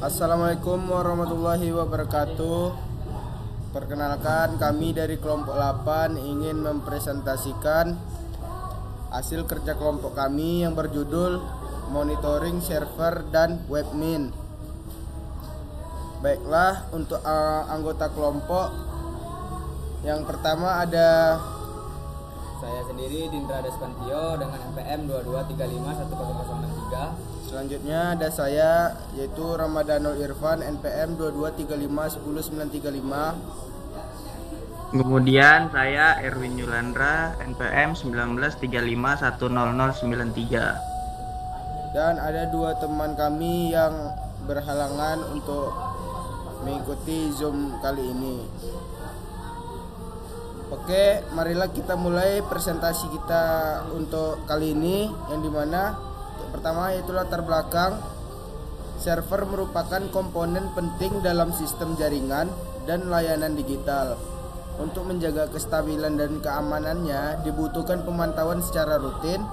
Assalamualaikum warahmatullahi wabarakatuh. Perkenalkan, kami dari kelompok 8 ingin mempresentasikan hasil kerja kelompok kami yang berjudul Monitoring Server dan Webmin. Baiklah, untuk anggota kelompok yang pertama ada saya sendiri, Dindra Despantio, dengan NPM 22351063. Selanjutnya ada saya, yaitu Ramadanul Irfan, NPM 22351195. Kemudian saya Erwin Yulandra, NPM 19351093. Dan ada dua teman kami yang berhalangan untuk mengikuti Zoom kali ini. Oke, marilah kita mulai presentasi kita untuk kali ini, yang dimana pertama yaitu latar belakang. Server merupakan komponen penting dalam sistem jaringan dan layanan digital. Untuk menjaga kestabilan dan keamanannya dibutuhkan pemantauan secara rutin.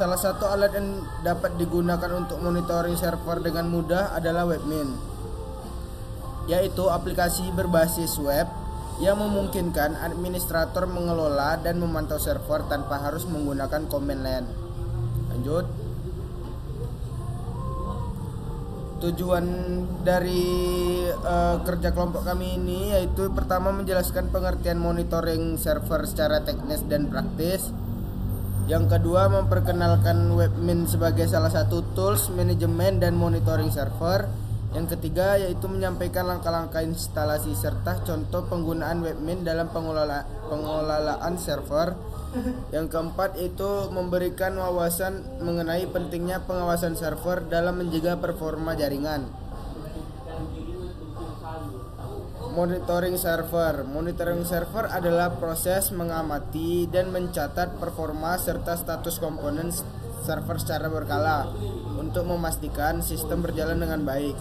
Salah satu alat yang dapat digunakan untuk monitoring server dengan mudah adalah Webmin, yaitu aplikasi berbasis web yang memungkinkan administrator mengelola dan memantau server tanpa harus menggunakan command line. Lanjut. Tujuan dari kerja kelompok kami ini yaitu pertama menjelaskan pengertian monitoring server secara teknis dan praktis. Yang kedua, memperkenalkan Webmin sebagai salah satu tools manajemen dan monitoring server. Yang ketiga yaitu menyampaikan langkah-langkah instalasi serta contoh penggunaan Webmin dalam pengelolaan server. Yang keempat itu memberikan wawasan mengenai pentingnya pengawasan server dalam menjaga performa jaringan. Monitoring server adalah proses mengamati dan mencatat performa serta status komponen server secara berkala untuk memastikan sistem berjalan dengan baik.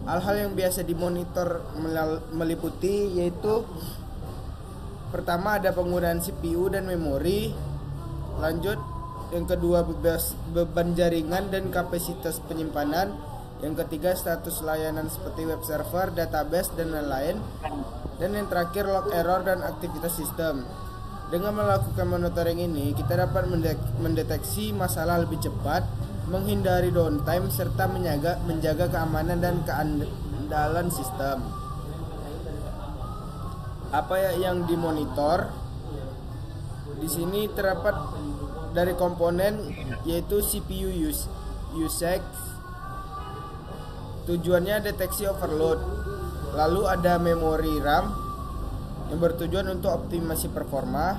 Hal-hal yang biasa dimonitor meliputi yaitu pertama ada penggunaan CPU dan memori. Lanjut, yang kedua beban jaringan dan kapasitas penyimpanan. Yang ketiga status layanan seperti web server, database dan lain-lain. Dan yang terakhir log error dan aktivitas sistem. Dengan melakukan monitoring ini kita dapat mendeteksi masalah lebih cepat, menghindari downtime serta menjaga keamanan dan keandalan sistem. Apa yang dimonitor? Di sini terdapat dari komponen yaitu CPU usage. Tujuannya deteksi overload. Lalu ada memori RAM yang bertujuan untuk optimasi performa.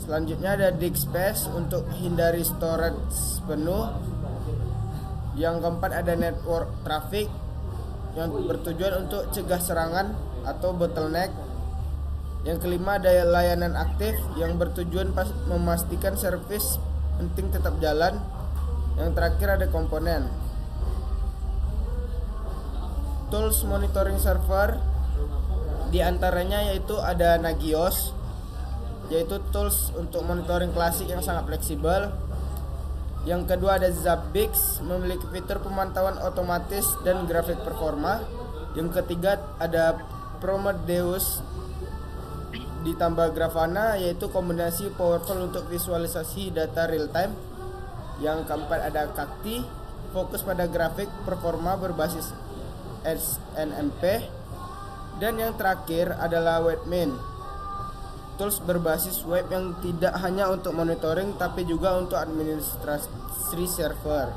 Selanjutnya ada disk space untuk hindari storage penuh. Yang keempat ada network traffic yang bertujuan untuk cegah serangan atau bottleneck. Yang kelima ada layanan aktif yang bertujuan memastikan servis penting tetap jalan. Yang terakhir ada komponen. Tools monitoring server diantaranya yaitu ada Nagios, yaitu tools untuk monitoring klasik yang sangat fleksibel. Yang kedua ada Zabbix, memiliki fitur pemantauan otomatis dan grafik performa. Yang ketiga ada Prometheus ditambah Grafana, yaitu kombinasi powerful untuk visualisasi data real time. Yang keempat ada Kakti, fokus pada grafik performa berbasis SNMP. Dan yang terakhir adalah Webmin, tools berbasis web yang tidak hanya untuk monitoring tapi juga untuk administrasi server.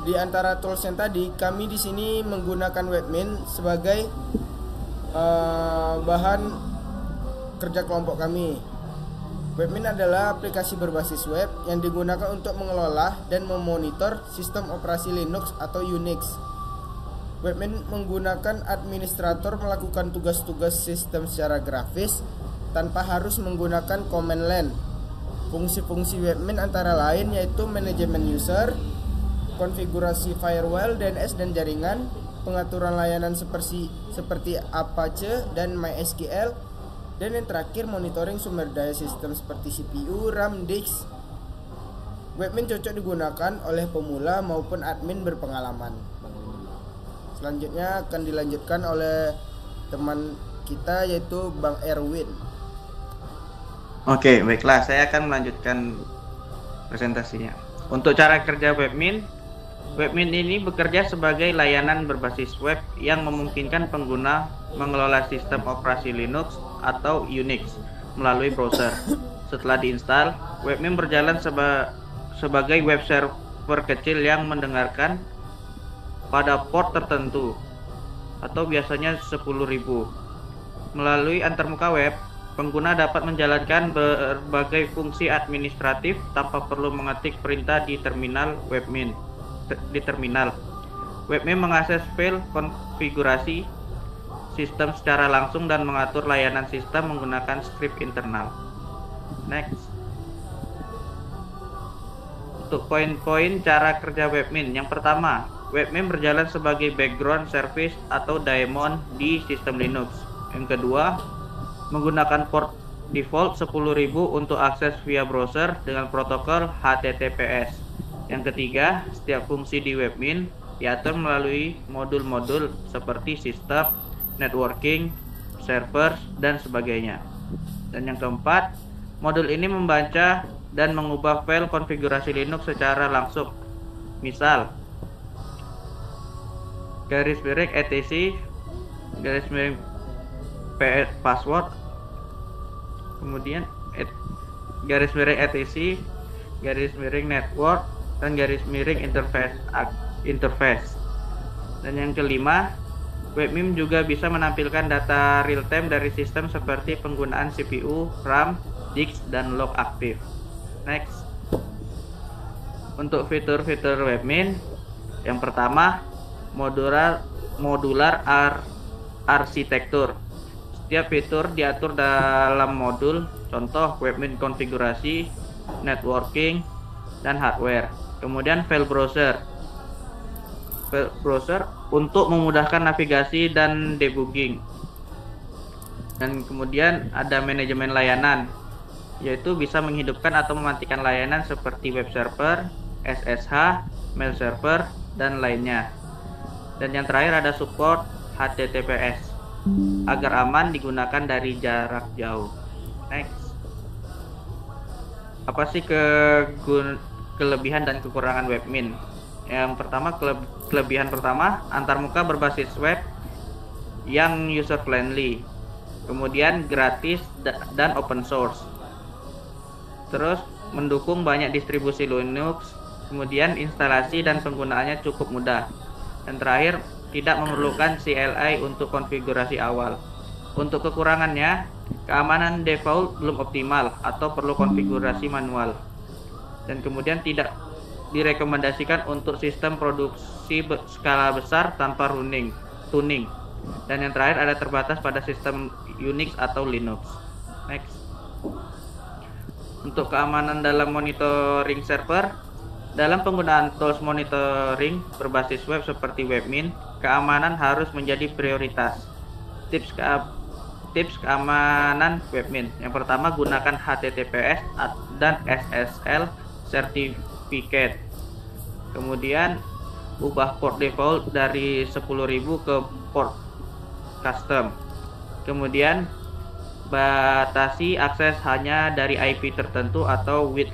Di antara tools yang tadi, kami di sini menggunakan Webmin sebagai bahan kerja kelompok kami. Webmin adalah aplikasi berbasis web yang digunakan untuk mengelola dan memonitor sistem operasi Linux atau Unix. Webmin menggunakan administrator melakukan tugas-tugas sistem secara grafis tanpa harus menggunakan command line. Fungsi-fungsi Webmin antara lain yaitu manajemen user, konfigurasi firewall, DNS dan jaringan, pengaturan layanan seperti Apache dan MySQL, dan yang terakhir monitoring sumber daya sistem seperti CPU, RAM, disk, Webmin cocok digunakan oleh pemula maupun admin berpengalaman. Selanjutnya akan dilanjutkan oleh teman kita yaitu Bang Erwin. Oke, baiklah, saya akan melanjutkan presentasinya. Untuk cara kerja Webmin, Webmin ini bekerja sebagai layanan berbasis web yang memungkinkan pengguna mengelola sistem operasi Linux atau Unix melalui browser. Setelah diinstal, Webmin berjalan sebagai web server kecil yang mendengarkan pada port tertentu atau biasanya 10.000. Melalui antarmuka web, pengguna dapat menjalankan berbagai fungsi administratif tanpa perlu mengetik perintah di terminal Webmin. Webmin mengakses file konfigurasi sistem secara langsung dan mengatur layanan sistem menggunakan skrip internal. Next. Untuk poin-poin cara kerja Webmin, yang pertama, Webmin berjalan sebagai background service atau daemon di sistem Linux. Yang kedua, menggunakan port default 10.000 untuk akses via browser dengan protokol HTTPS. Yang ketiga, setiap fungsi di Webmin diatur melalui modul-modul seperti sistem, networking, server, dan sebagainya. Dan yang keempat, modul ini membaca dan mengubah file konfigurasi Linux secara langsung. Misal, /etc /password, kemudian /etc /network dan /interface. Dan yang kelima, Webmin juga bisa menampilkan data real time dari sistem seperti penggunaan CPU, RAM, disk, dan log aktif. Next. Untuk fitur-fitur Webmin, yang pertama, modular arsitektur. Setiap fitur diatur dalam modul, contoh Webmin konfigurasi, networking, dan hardware. Kemudian file browser untuk memudahkan navigasi dan debugging. Dan kemudian ada manajemen layanan, yaitu bisa menghidupkan atau mematikan layanan seperti web server, SSH, mail server, dan lainnya. Dan yang terakhir ada support HTTPS agar aman digunakan dari jarak jauh. Next. Apa sih kelebihan dan kekurangan Webmin? Yang pertama, kelebihan pertama, antarmuka berbasis web yang user friendly, kemudian gratis dan open source, terus mendukung banyak distribusi Linux, kemudian instalasi dan penggunaannya cukup mudah, dan terakhir tidak memerlukan CLI untuk konfigurasi awal. Untuk kekurangannya, keamanan default belum optimal atau perlu konfigurasi manual, dan kemudian tidak direkomendasikan untuk sistem produksi skala besar tanpa tuning. Dan yang terakhir ada terbatas pada sistem Unix atau Linux. Next. Untuk keamanan dalam monitoring server, dalam penggunaan tools monitoring berbasis web seperti Webmin, keamanan harus menjadi prioritas. Tips keamanan Webmin. Yang pertama, gunakan HTTPS dan SSL certificate. Kemudian ubah port default dari 10.000 ke port custom. Kemudian batasi akses hanya dari IP tertentu atau with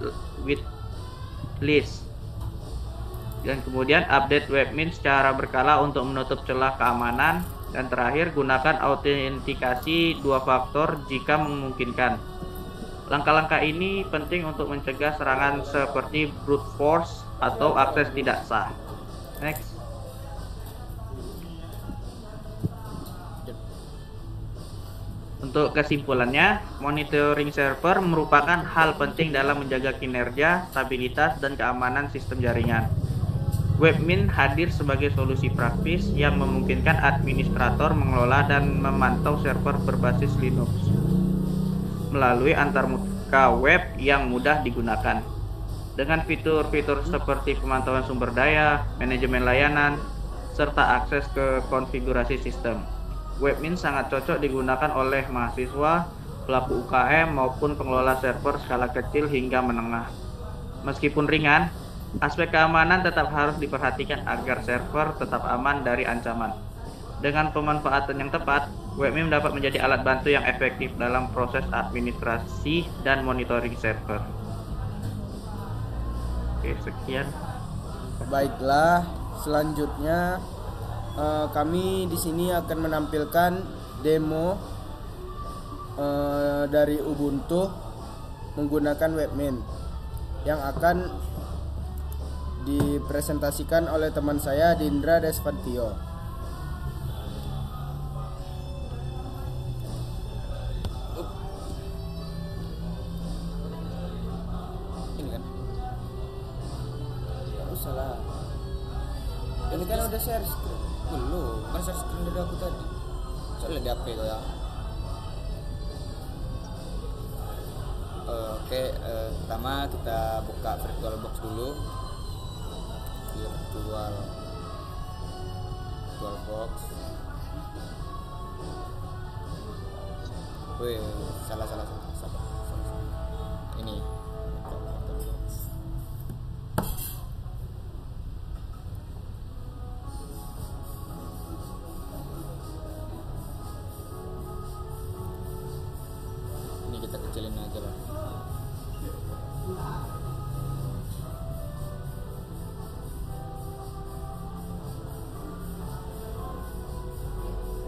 list. Dan kemudian update Webmin secara berkala untuk menutup celah keamanan. Dan terakhir, gunakan autentikasi 2 faktor jika memungkinkan. Langkah-langkah ini penting untuk mencegah serangan seperti brute force atau akses tidak sah. Next. Untuk kesimpulannya, monitoring server merupakan hal penting dalam menjaga kinerja, stabilitas, dan keamanan sistem jaringan. Webmin hadir sebagai solusi praktis yang memungkinkan administrator mengelola dan memantau server berbasis Linux melalui antarmuka web yang mudah digunakan. Dengan fitur-fitur seperti pemantauan sumber daya, manajemen layanan, serta akses ke konfigurasi sistem, Webmin sangat cocok digunakan oleh mahasiswa, pelaku UKM, maupun pengelola server skala kecil hingga menengah. Meskipun ringan, aspek keamanan tetap harus diperhatikan agar server tetap aman dari ancaman. Dengan pemanfaatan yang tepat, Webmin dapat menjadi alat bantu yang efektif dalam proses administrasi dan monitoring server. Oke, sekian. Baiklah, selanjutnya kami di sini akan menampilkan demo dari Ubuntu menggunakan Webmin yang akan dipresentasikan oleh teman saya Dindra Despantio. Ini kan? Gak usah lah. Ini kan udah share screen. Belum, kan share screen dari aku tadi. Soalnya di HP tuh ya. Oke, pertama kita buka VirtualBox dulu. VirtualBox. Wih, salah. Ini. Ini kita kecilin aja lah.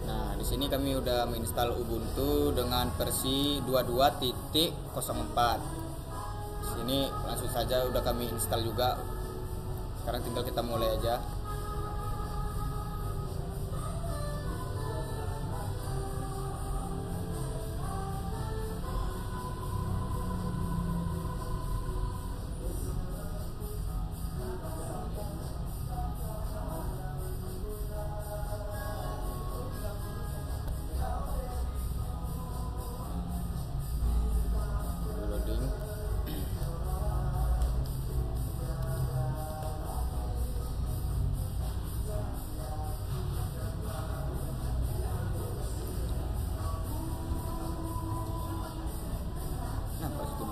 Nah, di sini kami udah menginstal Ubuntu dengan versi 22.04. Sini langsung saja udah kami install juga. Sekarang tinggal kita mulai aja. Loading. Kenapa situ?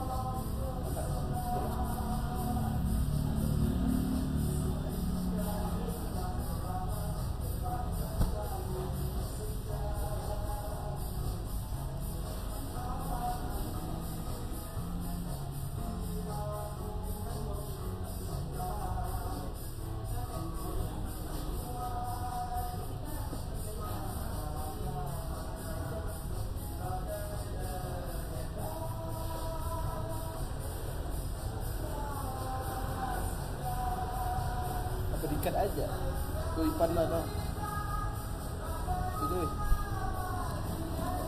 Apa diikat aja? Tuh Ipan lah dong. Itu.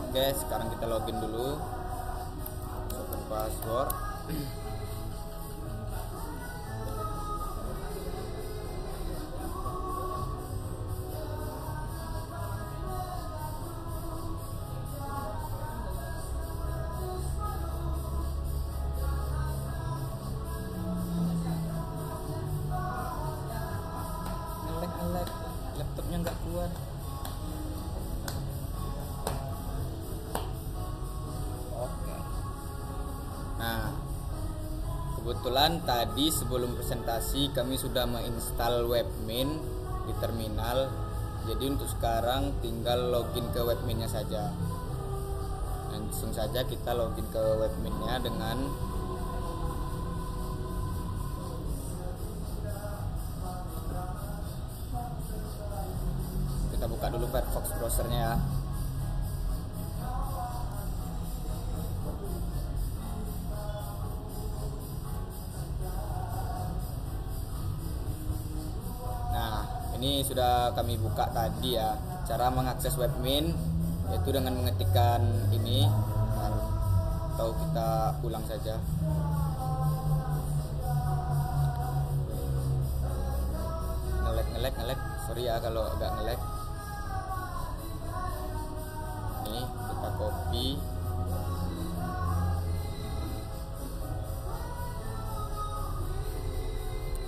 Oke, sekarang kita login dulu. Masukkan password. Ngelek, laptopnya nggak kuat. Oke. Nah, kebetulan tadi sebelum presentasi kami sudah menginstal Webmin di terminal. Jadi untuk sekarang tinggal login ke Webminnya saja. Langsung saja kita login ke Webminnya dengan kita buka dulu Firefox browsernya ya. Nah, ini sudah kami buka tadi ya. Cara mengakses Webmin yaitu dengan mengetikkan ini. Atau kita ulang saja. Ngelek. Sorry ya kalau agak ngelek. Ini kita copy.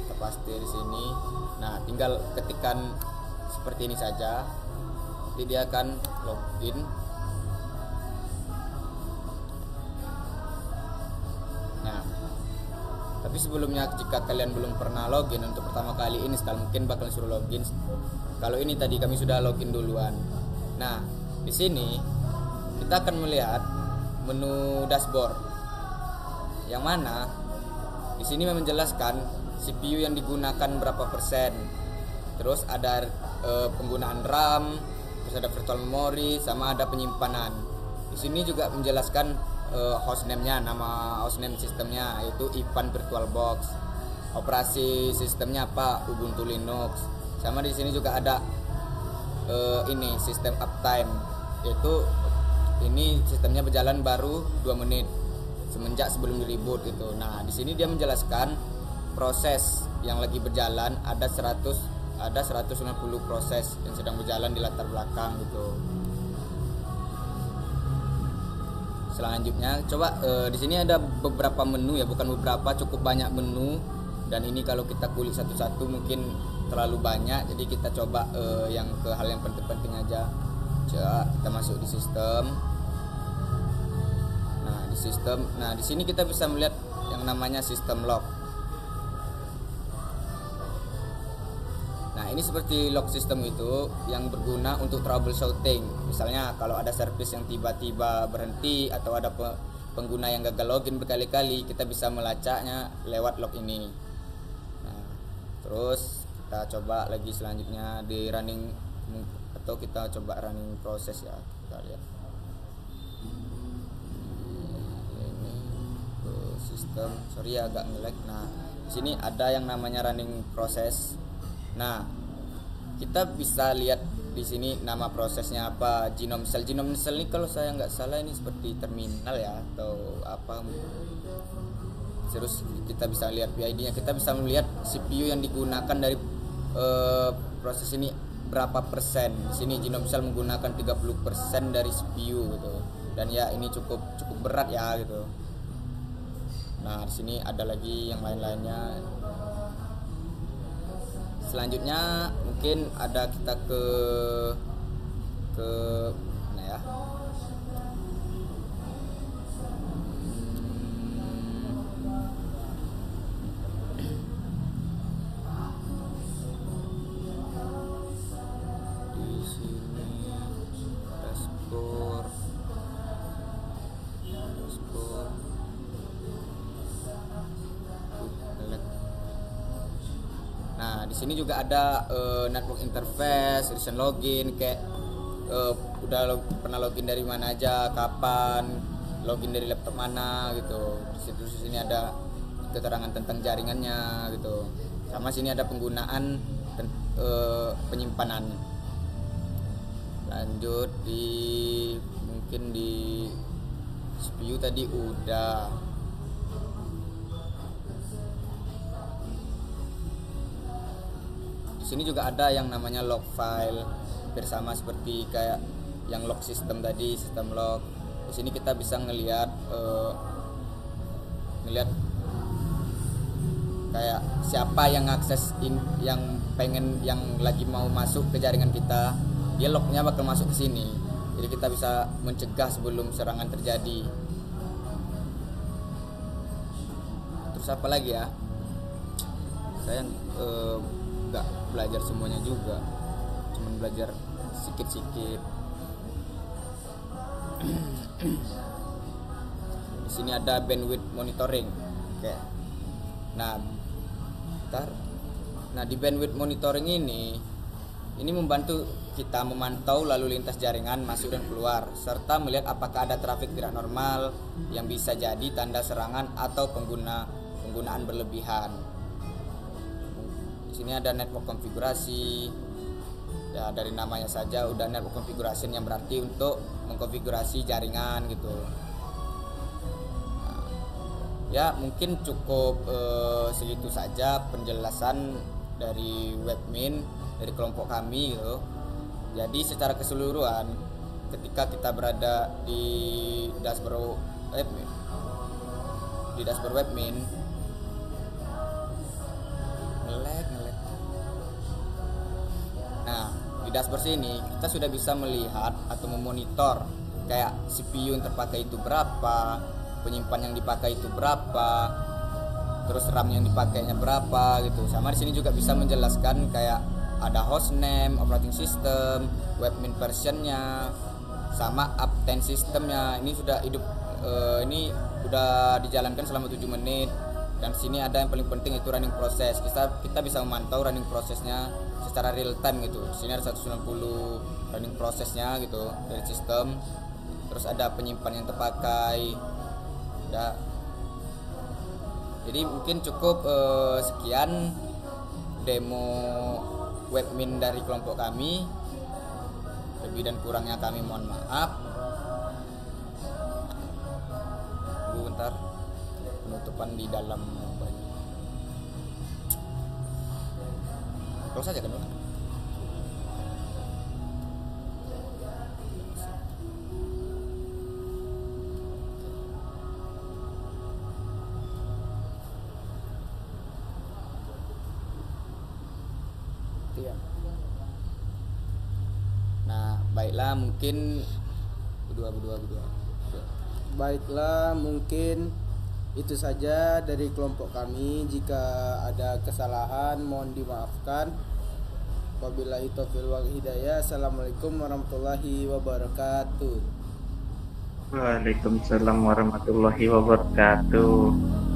Kita paste di sini. Nah, tinggal ketikkan seperti ini saja. Nanti dia akan login. Nah, tapi Tapi sebelumnya jika kalian belum pernah login untuk pertama kali install, mungkin bakal suruh login. Kalau ini tadi kami sudah login duluan. Nah, di sini kita akan melihat menu dashboard, yang mana di sini menjelaskan CPU yang digunakan berapa persen. Terus ada penggunaan RAM, terus ada virtual memory, sama ada penyimpanan. Di sini juga menjelaskan hostname-nya, nama hostname sistemnya yaitu Ivan VirtualBox. Operasi sistemnya apa? Ubuntu Linux. Sama di sini juga ada ini sistem uptime, yaitu ini sistemnya berjalan baru 2 menit semenjak sebelum di reboot gitu. Nah, di sini dia menjelaskan proses yang lagi berjalan, ada 190 proses yang sedang berjalan di latar belakang gitu. Selanjutnya coba di sini ada beberapa menu ya, bukan beberapa, cukup banyak menu, dan ini kalau kita kulik satu-satu mungkin terlalu banyak, jadi kita coba yang ke hal yang penting-penting aja. Coba kita masuk di sistem. Nah, di sistem, nah di sini kita bisa melihat yang namanya sistem log. Nah, ini seperti log system itu yang berguna untuk troubleshooting. Misalnya kalau ada service yang tiba-tiba berhenti atau ada pengguna yang gagal login berkali-kali, kita bisa melacaknya lewat log ini. Nah, terus kita coba lagi selanjutnya di running, atau kita coba running proses ya, kita lihat. Ini ke sistem, sorry ya agak nge-lag. Nah, di sini ada yang namanya running proses. Nah, kita bisa lihat di sini nama prosesnya apa, genome cell. Genome cell ini kalau saya nggak salah ini seperti terminal ya atau apa. Terus kita bisa lihat PID-nya. Kita bisa melihat CPU yang digunakan dari proses ini berapa persen. Di sini genome cell menggunakan 30% dari CPU gitu. Dan ya ini cukup berat ya gitu. Nah, di sini ada lagi yang lain-lainnya. Selanjutnya mungkin ada kita ke mana ya? Di sini dashboard. Nah, di sini juga ada network interface, recent login, kayak pernah login dari mana aja, kapan, login dari laptop mana gitu. Di sini ada keterangan tentang jaringannya gitu. Sama sini ada penggunaan penyimpanan. Lanjut mungkin di CPU tadi udah. Sini juga ada yang namanya log file, bersama seperti kayak yang log system tadi, sistem log. Di sini kita bisa ngelihat kayak siapa yang akses yang lagi mau masuk ke jaringan kita, dia lognya bakal masuk ke sini. Jadi kita bisa mencegah sebelum serangan terjadi. Terus apa lagi ya? Saya nggak belajar semuanya juga, cuman belajar sedikit-sedikit. Di sini ada bandwidth monitoring. Oke. Nah, di bandwidth monitoring ini membantu kita memantau lalu lintas jaringan masuk dan keluar, serta melihat apakah ada trafik tidak normal yang bisa jadi tanda serangan atau penggunaan berlebihan. Sini ada network konfigurasi. Ya, dari namanya saja udah network configuration, yang berarti untuk mengkonfigurasi jaringan gitu. Nah, ya mungkin cukup segitu saja penjelasan dari webmin dari kelompok kami gitu. Jadi secara keseluruhan ketika kita berada di dashboard webmin, nah di dashboard sini kita sudah bisa melihat atau memonitor kayak CPU yang terpakai itu berapa, penyimpan yang dipakai itu berapa, terus RAM yang dipakainya berapa gitu. Sama di sini juga bisa menjelaskan kayak ada hostname, operating system, webmin versionnya, sama uptime sistemnya. Ini sudah hidup, ini udah dijalankan selama 7 menit. Dan sini ada yang paling penting itu running proses. Kita bisa memantau running prosesnya secara real time gitu. Di sini ada 190 running prosesnya gitu dari sistem. Terus ada penyimpan yang terpakai. Jadi mungkin cukup sekian demo webmin dari kelompok kami. Lebih dan kurangnya kami mohon maaf. Tunggu bentar, penutupan di dalam close saja kan. Nah, baiklah mungkin berdua. Baiklah, mungkin itu saja dari kelompok kami. Jika ada kesalahan mohon dimaafkan. Wabillahi taufiq wal hidayah. Assalamualaikum warahmatullahi wabarakatuh. Waalaikumsalam warahmatullahi wabarakatuh.